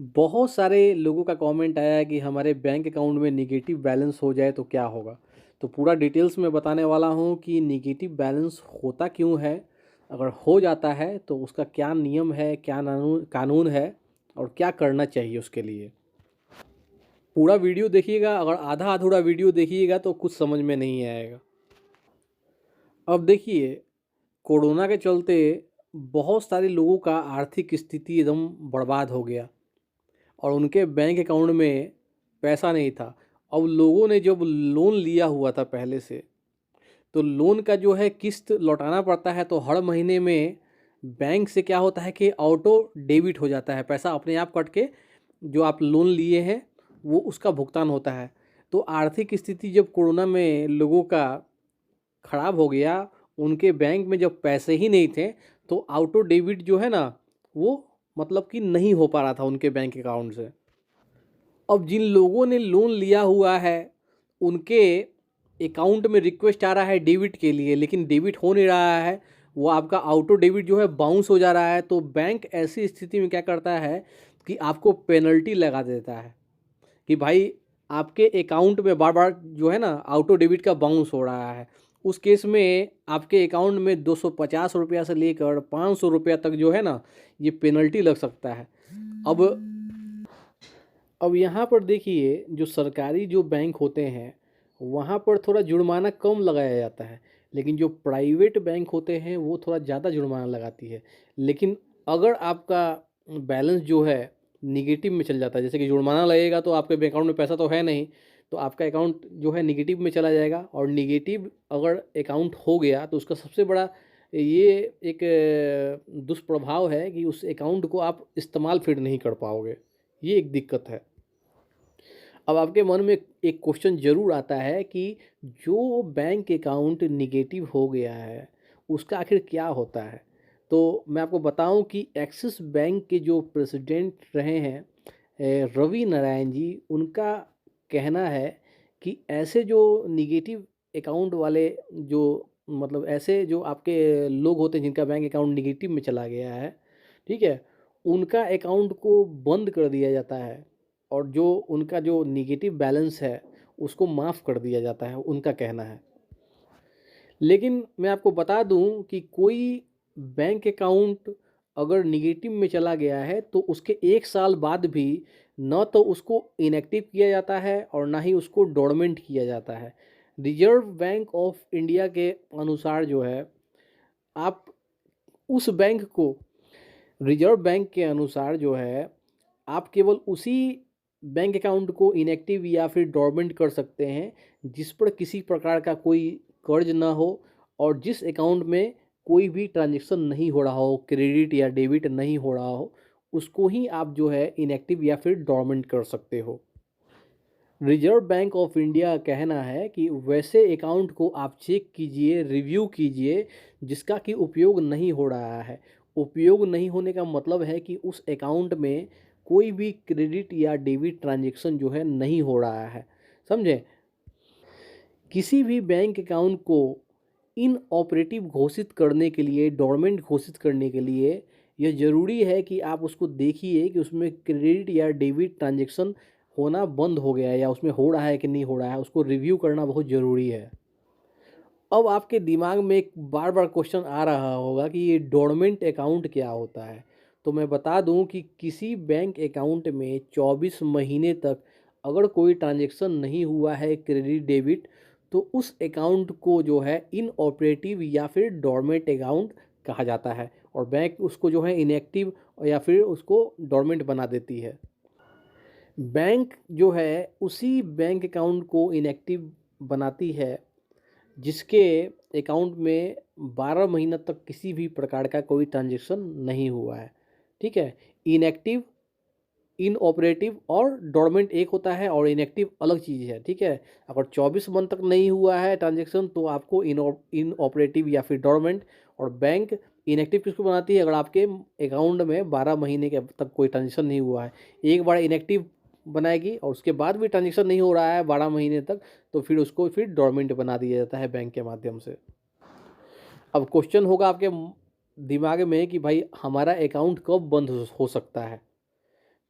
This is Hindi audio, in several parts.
बहुत सारे लोगों का कमेंट आया है कि हमारे बैंक अकाउंट में नेगेटिव बैलेंस हो जाए तो क्या होगा। तो पूरा डिटेल्स में बताने वाला हूँ कि नेगेटिव बैलेंस होता क्यों है, अगर हो जाता है तो उसका क्या नियम है, क्या कानून कानून है और क्या करना चाहिए उसके लिए। पूरा वीडियो देखिएगा, अगर आधा अधूरा वीडियो देखिएगा तो कुछ समझ में नहीं आएगा। अब देखिए, कोरोना के चलते बहुत सारे लोगों का आर्थिक स्थिति एकदम बर्बाद हो गया और उनके बैंक अकाउंट में पैसा नहीं था। अब लोगों ने जब लोन लिया हुआ था पहले से, तो लोन का जो है किस्त लौटाना पड़ता है, तो हर महीने में बैंक से क्या होता है कि ऑटो डेबिट हो जाता है, पैसा अपने आप कट के जो आप लोन लिए हैं वो उसका भुगतान होता है। तो आर्थिक स्थिति जब कोरोना में लोगों का ख़राब हो गया, उनके बैंक में जब पैसे ही नहीं थे, तो ऑटो डेबिट जो है ना, वो मतलब कि नहीं हो पा रहा था उनके बैंक अकाउंट से। अब जिन लोगों ने लोन लिया हुआ है उनके अकाउंट में रिक्वेस्ट आ रहा है डेबिट के लिए, लेकिन डेबिट हो नहीं रहा है, वो आपका ऑटो डेबिट जो है बाउंस हो जा रहा है। तो बैंक ऐसी स्थिति में क्या करता है कि आपको पेनल्टी लगा देता है कि भाई आपके अकाउंट में बार बार जो है ना ऑटो डेबिट का बाउंस हो रहा है। उस केस में आपके अकाउंट में 250 रुपया से लेकर 500 रुपया तक जो है ना, ये पेनल्टी लग सकता है। अब अब यहाँ पर देखिए, जो सरकारी जो बैंक होते हैं वहाँ पर थोड़ा जुर्माना कम लगाया जाता है, लेकिन जो प्राइवेट बैंक होते हैं वो थोड़ा ज़्यादा जुर्माना लगाती है। लेकिन अगर आपका बैलेंस जो है निगेटिव में चल जाता है, जैसे कि जुर्माना लगेगा तो आपके बैंक अकाउंट में पैसा तो है नहीं, तो आपका अकाउंट जो है निगेटिव में चला जाएगा। और निगेटिव अगर अकाउंट हो गया तो उसका सबसे बड़ा ये एक दुष्प्रभाव है कि उस अकाउंट को आप इस्तेमाल फिर नहीं कर पाओगे। ये एक दिक्कत है। अब आपके मन में एक क्वेश्चन ज़रूर आता है कि जो बैंक अकाउंट निगेटिव हो गया है उसका आखिर क्या होता है। तो मैं आपको बताऊं कि एक्सिस बैंक के जो प्रेसिडेंट रहे हैं रवि नारायण जी, उनका कहना है कि ऐसे जो निगेटिव अकाउंट वाले जो मतलब ऐसे जो आपके लोग होते हैं जिनका बैंक अकाउंट निगेटिव में चला गया है, ठीक है, उनका अकाउंट को बंद कर दिया जाता है और जो उनका जो निगेटिव बैलेंस है उसको माफ़ कर दिया जाता है, उनका कहना है। लेकिन मैं आपको बता दूं कि कोई बैंक अकाउंट अगर निगेटिव में चला गया है तो उसके 1 साल बाद भी न तो उसको इनएक्टिव किया जाता है और ना ही उसको डोरमेंट किया जाता है। रिजर्व बैंक ऑफ इंडिया के अनुसार जो है, आप उस बैंक को रिजर्व बैंक के अनुसार जो है आप केवल उसी बैंक अकाउंट को इनएक्टिव या फिर डोरमेंट कर सकते हैं जिस पर किसी प्रकार का कोई कर्ज ना हो और जिस अकाउंट में कोई भी ट्रांजैक्शन नहीं हो रहा हो, क्रेडिट या डेबिट नहीं हो रहा हो, उसको ही आप जो है इनएक्टिव या फिर डोरमेंट कर सकते हो। रिजर्व बैंक ऑफ इंडिया का कहना है कि वैसे अकाउंट को आप चेक कीजिए, रिव्यू कीजिए जिसका कि उपयोग नहीं हो रहा है। उपयोग नहीं होने का मतलब है कि उस अकाउंट में कोई भी क्रेडिट या डेबिट ट्रांजैक्शन जो है नहीं हो रहा है। समझे? किसी भी बैंक अकाउंट को इन ऑपरेटिव घोषित करने के लिए, डोरमेंट घोषित करने के लिए यह ज़रूरी है कि आप उसको देखिए कि उसमें क्रेडिट या डेबिट ट्रांजैक्शन होना बंद हो गया है या उसमें हो रहा है कि नहीं हो रहा है, उसको रिव्यू करना बहुत ज़रूरी है। अब आपके दिमाग में एक बार बार क्वेश्चन आ रहा होगा कि ये डोरमेंट अकाउंट क्या होता है। तो मैं बता दूं कि किसी बैंक अकाउंट में 24 महीने तक अगर कोई ट्रांजैक्शन नहीं हुआ है क्रेडिट डेबिट, तो उस अकाउंट को जो है इनऑपरेटिव या फिर डोरमेंट अकाउंट कहा जाता है और बैंक उसको जो है इनएक्टिव या फिर उसको डोरमेंट बना देती है। बैंक जो है उसी बैंक अकाउंट को इनएक्टिव बनाती है जिसके अकाउंट में 12 महीना तक किसी भी प्रकार का कोई ट्रांजैक्शन नहीं हुआ है। ठीक है, इनएक्टिव, इनऑपरेटिव और डोरमेंट एक होता है और इनएक्टिव अलग चीज़ है। ठीक है, अगर 24 मंथ तक नहीं हुआ है ट्रांजैक्शन तो आपको इनऑपरेटिव या फिर डोरमेंट। और बैंक इनएक्टिव किसको बनाती है? अगर आपके अकाउंट में 12 महीने के तक कोई ट्रांजेक्शन नहीं हुआ है। एक बार इनएक्टिव बनाएगी और उसके बाद भी ट्रांजेक्शन नहीं हो रहा है 12 महीने तक, तो फिर उसको फिर डोरमेंट बना दिया जाता है बैंक के माध्यम से। अब क्वेश्चन होगा आपके दिमाग में कि भाई हमारा अकाउंट कब बंद हो सकता है।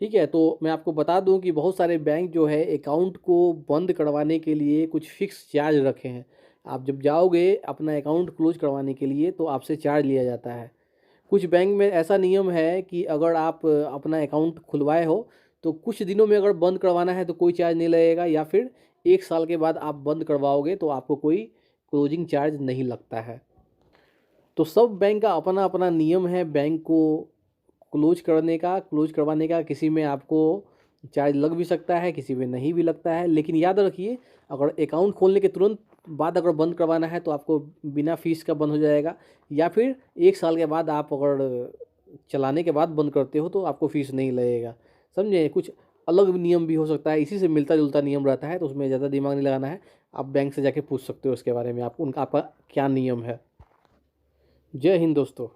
ठीक है, तो मैं आपको बता दूं कि बहुत सारे बैंक जो है अकाउंट को बंद करवाने के लिए कुछ फिक्स चार्ज रखे हैं। आप जब जाओगे अपना अकाउंट क्लोज करवाने के लिए तो आपसे चार्ज लिया जाता है। कुछ बैंक में ऐसा नियम है कि अगर आप अपना अकाउंट खुलवाए हो तो कुछ दिनों में अगर बंद करवाना है तो कोई चार्ज नहीं लगेगा, या फिर 1 साल के बाद आप बंद करवाओगे तो आपको कोई क्लोजिंग चार्ज नहीं लगता है। तो सब बैंक का अपना अपना नियम है बैंक को क्लोज करवाने का। किसी में आपको चार्ज लग भी सकता है, किसी में नहीं भी लगता है, लेकिन याद रखिए अगर अकाउंट खोलने के तुरंत बाद अगर बंद करवाना है तो आपको बिना फीस का बंद हो जाएगा, या फिर 1 साल के बाद आप अगर चलाने के बाद बंद करते हो तो आपको फीस नहीं लगेगा। समझे, कुछ अलग नियम भी हो सकता है, इसी से मिलता जुलता नियम रहता है, तो उसमें ज़्यादा दिमाग नहीं लगाना है। आप बैंक से जाके पूछ सकते हो उसके बारे में, आप उनका आपका क्या नियम है। जय हिंद दोस्तों।